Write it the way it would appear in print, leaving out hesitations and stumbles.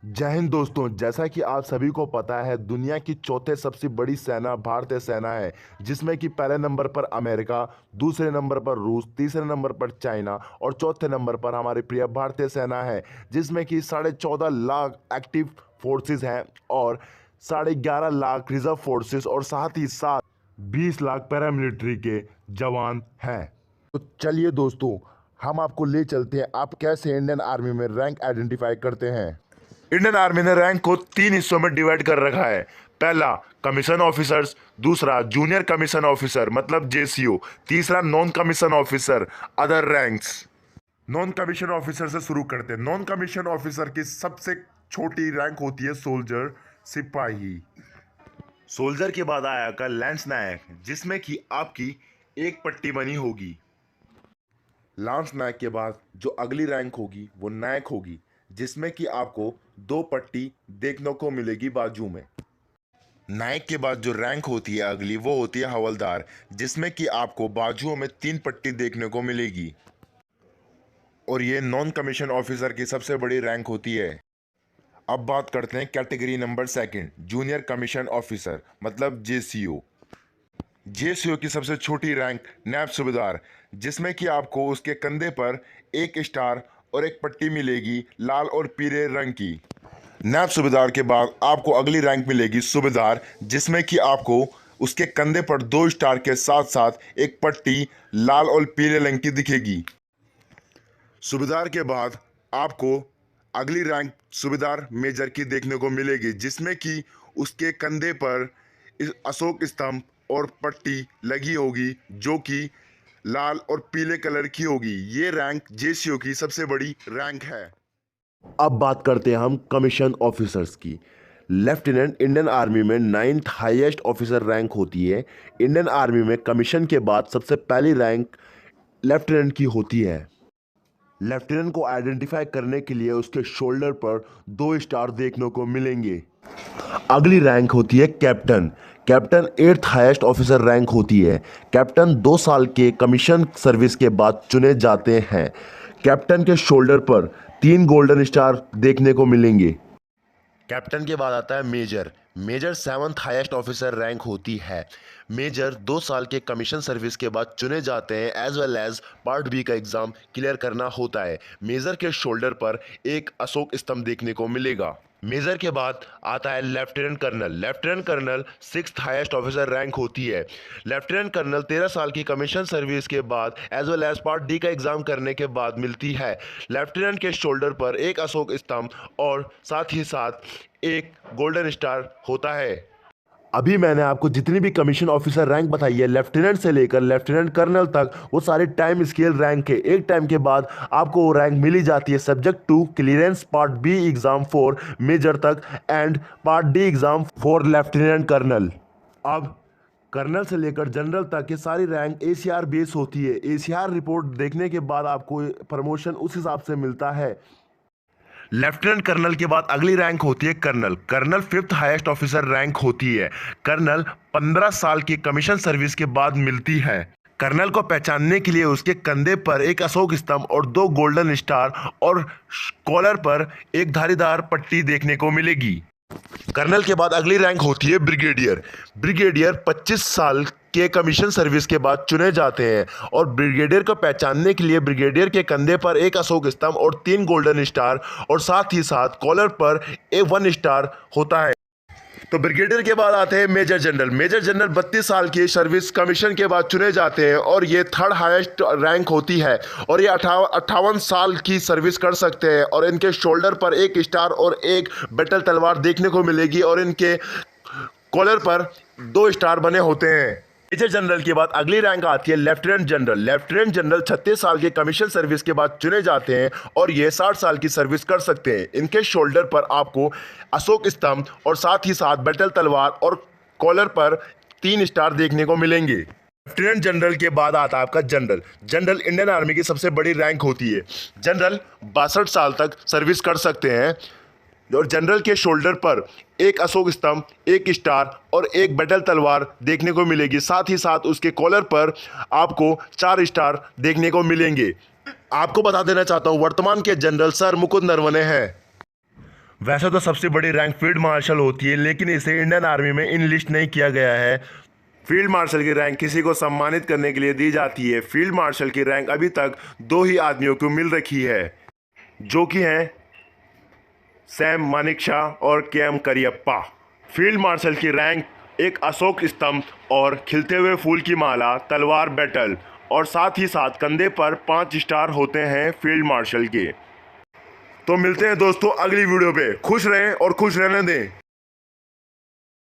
जय हिंद दोस्तों। जैसा कि आप सभी को पता है, दुनिया की चौथे सबसे बड़ी सेना भारतीय सेना है, जिसमें कि पहले नंबर पर अमेरिका, दूसरे नंबर पर रूस, तीसरे नंबर पर चाइना और चौथे नंबर पर हमारी प्रिय भारतीय सेना है, जिसमें कि 14.5 लाख एक्टिव फोर्सेस हैं और 11.5 लाख रिजर्व फोर्सेस और साथ ही साथ 20 लाख पैरामिलिट्री के जवान हैं। तो चलिए दोस्तों, हम आपको ले चलते हैं आप कैसे इंडियन आर्मी में रैंक आइडेंटिफाई करते हैं। इंडियन आर्मी ने रैंक को 3 हिस्सों में डिवाइड कर रखा है। पहला कमीशन ऑफिसर्स, दूसरा जूनियर कमीशन ऑफिसर मतलब जेसीओ, तीसरा non commission officer other ranks. Non commission officer से शुरू करते हैं। नॉन कमीशन ऑफिसर की सबसे छोटी रैंक होती है सोल्जर, सिपाही। सोल्जर के बाद आया लैंस नायक, जिसमें कि आपकी एक पट्टी बनी होगी। लांस नायक के बाद जो अगली रैंक होगी वो नायक होगी, जिसमें कि आपको 2 पट्टी देखने को मिलेगी बाजू में। नायक के बाद जो रैंक होती है अगली वो होती है हवलदार, जिसमें कि आपको बाजुओं में 3 पट्टी देखने को मिलेगी। और ये नॉन कमीशन ऑफिसर की सबसे बड़ी रैंक होती है। अब बात करते हैं category number second, junior commission officer मतलब जेसीओ। जेसीओ की सबसे छोटी रैंक नैब सूबेदार, जिसमें कि आपको उसके कंधे पर एक स्टार और एक पट्टी मिलेगी लाल और पीले रंग की। नैब सूबेदार के बाद आपको अगली रैंक मिलेगी सूबेदार, जिसमें कि आपको उसके कंधे पर 2 स्टार के साथ साथ एक पट्टी लाल और पीले रंग की दिखेगी। सूबेदार के बाद आपको अगली रैंक सूबेदार मेजर की देखने को मिलेगी, जिसमें कि उसके कंधे पर अशोक स्तंभ और पट्टी लगी होगी, जो कि लाल और पीले कलर की होगी। ये रैंक जेसीओ की सबसे बड़ी रैंक है। अब बात करते हैं हम कमीशन ऑफिसर्स की। लेफ्टिनेंट इंडियन आर्मी में 9th हाईएस्ट ऑफिसर रैंक होती है। इंडियन आर्मी में कमीशन के बाद सबसे पहली रैंक लेफ्टिनेंट की होती है। लेफ्टिनेंट को आइडेंटिफाई करने के लिए उसके शोल्डर पर 2 स्टार देखने को मिलेंगे। अगली रैंक होती है captain. Captain 8th highest officer rank होती है। कैप्टन 2 साल के कमीशन सर्विस के बाद चुने जाते हैं। कैप्टन के शोल्डर पर 3 गोल्डन स्टार देखने को मिलेंगे। कैप्टन के बाद आता है major. Major 7th highest officer rank होती है। मेजर 2 साल के कमीशन सर्विस के बाद चुने जाते हैं, as well as part B का एग्जाम क्लियर करना होता है। मेजर के शोल्डर पर एक अशोक स्तंभ देखने को मिलेगा। मेजर के बाद आता है lieutenant colonel. Lieutenant colonel 6th highest officer rank होती है। लेफ्टिनेंट कर्नल 13 साल की कमीशन सर्विस के बाद as well as part D का एग्जाम करने के बाद मिलती है। लेफ्टिनेंट के शोल्डर पर एक अशोक स्तंभ और साथ ही साथ एक गोल्डन स्टार होता है। अभी मैंने आपको जितनी भी कमीशन ऑफिसर रैंक बताई है, लेफ्टिनेंट से लेकर लेफ्टिनेंट कर्नल तक, वो सारे टाइम स्केल रैंक है। एक टाइम के बाद आपको वो रैंक मिली जाती है subject to clearance part B exam for major तक and part D exam for lieutenant colonel. अब कर्नल से लेकर जनरल तक ये सारी रैंक एसीआर बेस होती है। एसीआर रिपोर्ट देखने के बाद आपको प्रमोशन उस हिसाब से मिलता है। लेफ्टिनेंट कर्नल के बाद अगली रैंक होती है colonel. Colonel 5th highest officer rank होती है। कर्नल 15 साल की कमीशन सर्विस के बाद मिलती है। कर्नल को पहचानने के लिए उसके कंधे पर एक अशोक स्तंभ और 2 गोल्डन स्टार और कॉलर पर एक धारीदार पट्टी देखने को मिलेगी। कर्नल के बाद अगली रैंक होती है ब्रिगेडियर। ब्रिगेडियर 25 साल के कमीशन सर्विस के बाद चुने जाते हैं और ब्रिगेडियर को पहचानने के लिए ब्रिगेडियर के कंधे पर एक अशोक स्तंभ और 3 गोल्डन स्टार और साथ ही साथ कॉलर पर एक 1 स्टार होता है। तो ब्रिगेडियर के बाद आते हैं मेजर जनरल। मेजर जनरल 32 साल की सर्विस कमीशन के बाद चुने जाते हैं और ये 3rd हाईएस्ट रैंक होती है और ये 58 साल की सर्विस कर सकते हैं और इनके शोल्डर पर एक स्टार और एक बैटल तलवार देखने को मिलेगी और इनके कॉलर पर 2 स्टार बने होते हैं। मेजर जनरल के बाद अगली रैंक आती है लेफ्टिनेंट जनरल। लेफ्टिनेंट जनरल 36 साल के कमीशन सर्विस के बाद चुने जाते हैं और ये 60 साल की सर्विस कर सकते हैं। इनके शोल्डर पर आपको अशोक स्तंभ और साथ ही साथ बैटल तलवार और कॉलर पर 3 स्टार देखने को मिलेंगे। लेफ्टिनेंट जनरल के बाद आता है आपका जनरल। जनरल इंडियन आर्मी की सबसे बड़ी रैंक होती है। जनरल 62 साल तक सर्विस कर सकते हैं और जनरल के शोल्डर पर एक अशोक स्तंभ, एक स्टार और एक बैटल तलवार देखने को मिलेगी। साथ ही साथ उसके कॉलर पर आपको 4 स्टार देखने को मिलेंगे। आपको बता देना चाहता हूं, वर्तमान के जनरल सर मुकुंद नरवणे हैं। वैसे तो सबसे बड़ी रैंक फील्ड मार्शल होती है, लेकिन इसे इंडियन आर्मी में इनलिस्ट नहीं किया गया है। फील्ड मार्शल की रैंक किसी को सम्मानित करने के लिए दी जाती है। फील्ड मार्शल की रैंक अभी तक 2 ही आदमियों को मिल रखी है, जो कि हैं सैम मानेकशॉ और के.एम. करियप्पा। फील्ड मार्शल की रैंक एक अशोक स्तंभ और खिलते हुए फूल की माला, तलवार बैटल और साथ ही साथ कंधे पर 5 स्टार होते हैं फील्ड मार्शल के। तो मिलते हैं दोस्तों अगली वीडियो पे। खुश रहें और खुश रहने दें।